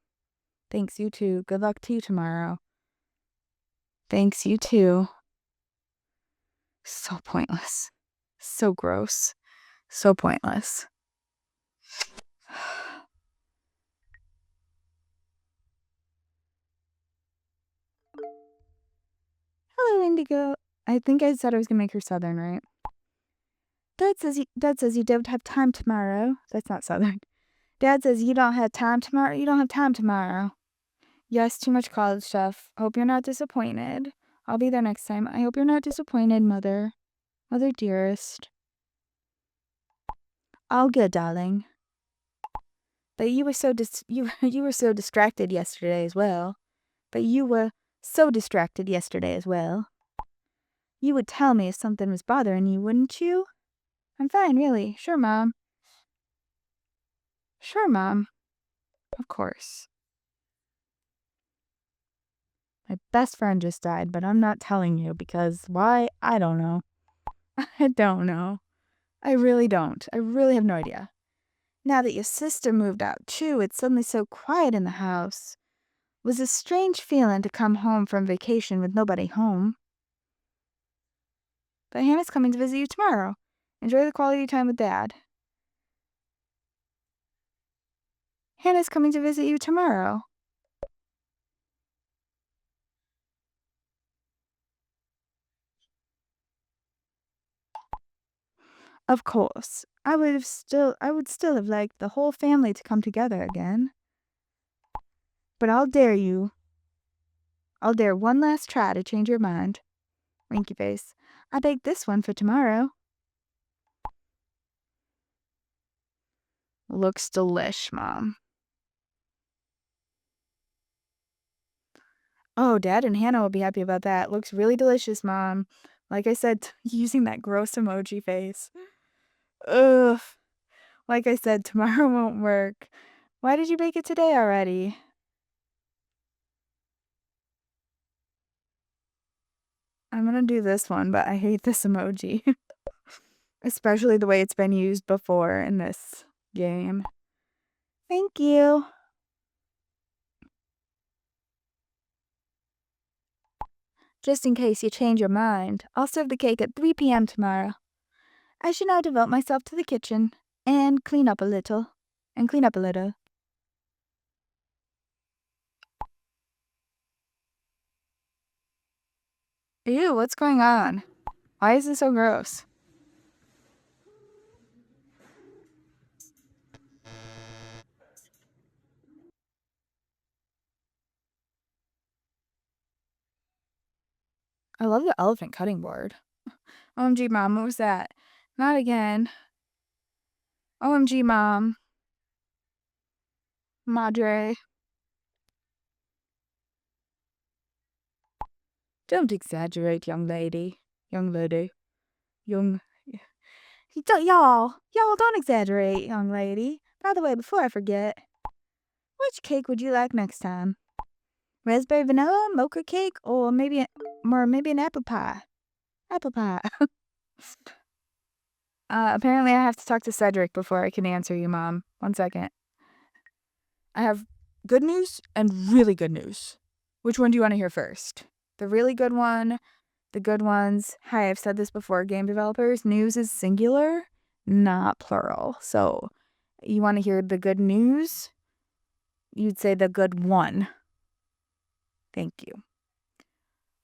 Thanks, you too. Good luck to you tomorrow. Thanks, you too. So pointless. So gross. So pointless. Hello, Indigo. I think I said I was going to make her Southern, right? Dad says you don't have time tomorrow. That's not Southern. Dad says you don't have time tomorrow. You don't have time tomorrow. Yes, too much college stuff. Hope you're not disappointed. I'll be there next time. I hope you're not disappointed, Mother. Mother dearest. All good, darling. But you were so you were so distracted yesterday as well. You would tell me if something was bothering you, wouldn't you? I'm fine, really. Sure, Mom. Sure, Mom. Of course. My best friend just died, but I'm not telling you because why? I don't know. I don't know. I really don't. I really have no idea. Now that your sister moved out too, it's suddenly so quiet in the house. It was a strange feeling to come home from vacation with nobody home. But Hannah's coming to visit you tomorrow. Enjoy the quality time with Dad. Hannah's coming to visit you tomorrow. Of course. I would still have liked the whole family to come together again. But I'll dare you. I'll dare one last try to change your mind. Winky face. I baked this one for tomorrow. Looks delish, Mom. Oh, Dad and Hannah will be happy about that. Looks really delicious, Mom. Like I said, using that gross emoji face. Ugh. Like I said, tomorrow won't work. Why did you bake it today already? I'm gonna do this one, but I hate this emoji. Especially the way it's been used before in this game. Thank you. Just in case you change your mind, I'll serve the cake at 3 p.m. tomorrow. I should now devote myself to the kitchen and clean up a little. Ew, what's going on? Why is this so gross? I love the elephant cutting board. OMG, Mom, what was that? Not again. OMG, Mom. Madre. Don't exaggerate, young lady. Y'all, don't exaggerate, young lady. By the way, before I forget, which cake would you like next time? Raspberry vanilla, mocha cake, or maybe an apple pie? Apple pie. Apparently I have to talk to Cedrik before I can answer you, Mom. 1 second. I have good news and really good news. Which one do you want to hear first? The really good one, the good ones. Hi, I've said this before, game developers. News is singular, not plural. So, you want to hear the good news? You'd say the good one. Thank you.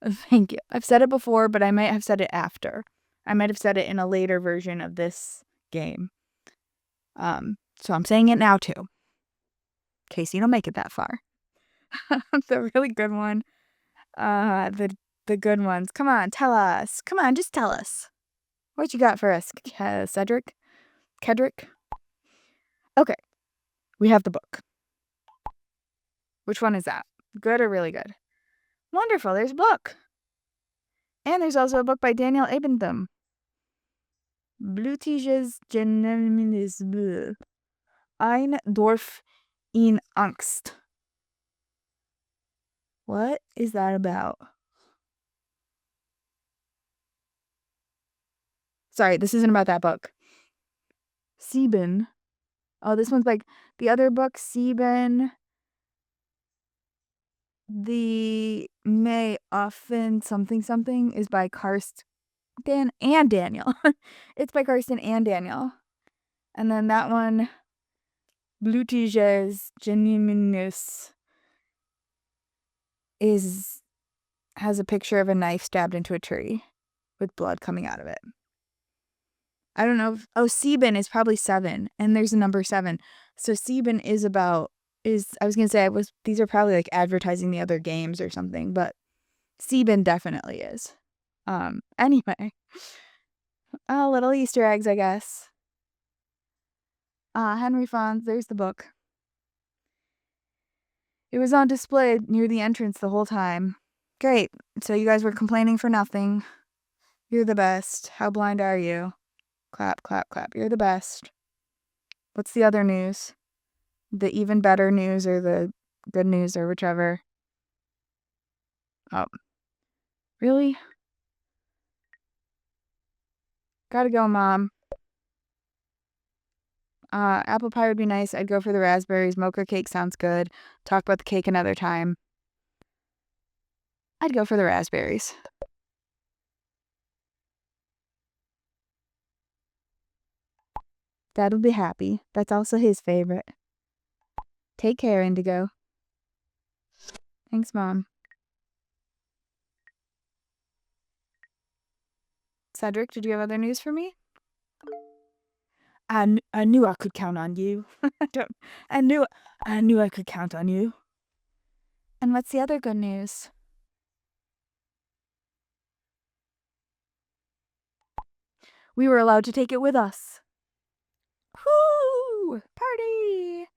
Thank you. I've said it before, but I might have said it after. I might have said it in a later version of this game. So I'm saying it now too. In case you don't make it that far. The really good one. The The good ones. Come on, tell us. Come on, just tell us. What you got for us, Cedrik? Cedrik? Okay, we have the book. Which one is that? Good or really good? Wonderful, there's a book. And there's also a book by Daniel Abentham. Blutiges Geneminis Ein Dorf in Angst. What is that about? Sorry, this isn't about that book. Sieben. Oh, this one's like the other book, Sieben. The May Often something is by Karsten and Daniel. It's by Karsten and Daniel. And then that one, Blutiges Geniminus, has a picture of a knife stabbed into a tree with blood coming out of it. I don't know. Sieben is probably 7, and there's a number 7. So Sieben I was going to say, these are probably like advertising the other games or something, but Sieben definitely is. Anyway. Little Easter eggs, I guess. Henry Fonz, there's the book. It was on display near the entrance the whole time. Great. So you guys were complaining for nothing. You're the best. How blind are you? Clap, clap, clap. You're the best. What's the other news? The even better news or the good news or whichever. Oh. Really? Gotta go, Mom. Apple pie would be nice. I'd go for the raspberries. Mocha cake sounds good. Talk about the cake another time. I'd go for the raspberries. Dad'll be happy. That's also his favorite. Take care, Indigo. Thanks, Mom. Cedrik, did you have other news for me? I knew I could count on you. I knew I could count on you. And what's the other good news? We were allowed to take it with us. Whoo! Party!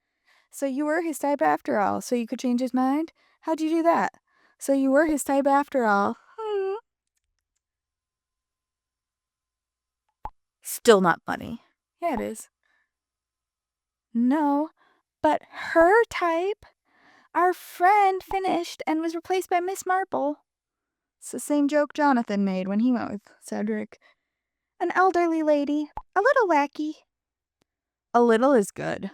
So you were his type after all, so you could change his mind? How'd you do that? So you were his type after all. Still not funny. Yeah, it is. No, but her type, our friend, finished and was replaced by Miss Marple. It's the same joke Jonathan made when he went with Cedrik. An elderly lady, a little wacky. A little is good.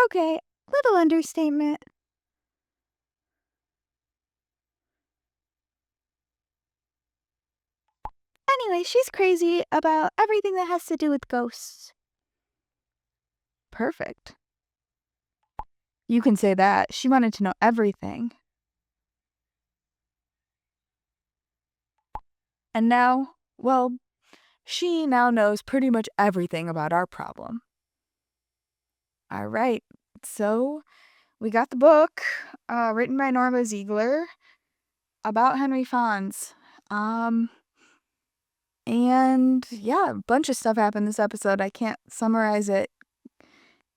Okay, little understatement. Anyway, she's crazy about everything that has to do with ghosts. Perfect. You can say that. She wanted to know everything. And now, well, she now knows pretty much everything about our problem. All right, so we got the book written by Norma Ziegler about Henry Fonz. And yeah, a bunch of stuff happened this episode. I can't summarize it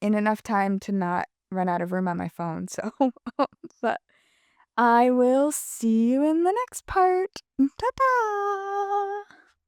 in enough time to not run out of room on my phone. So, but I will see you in the next part. Ta-ta!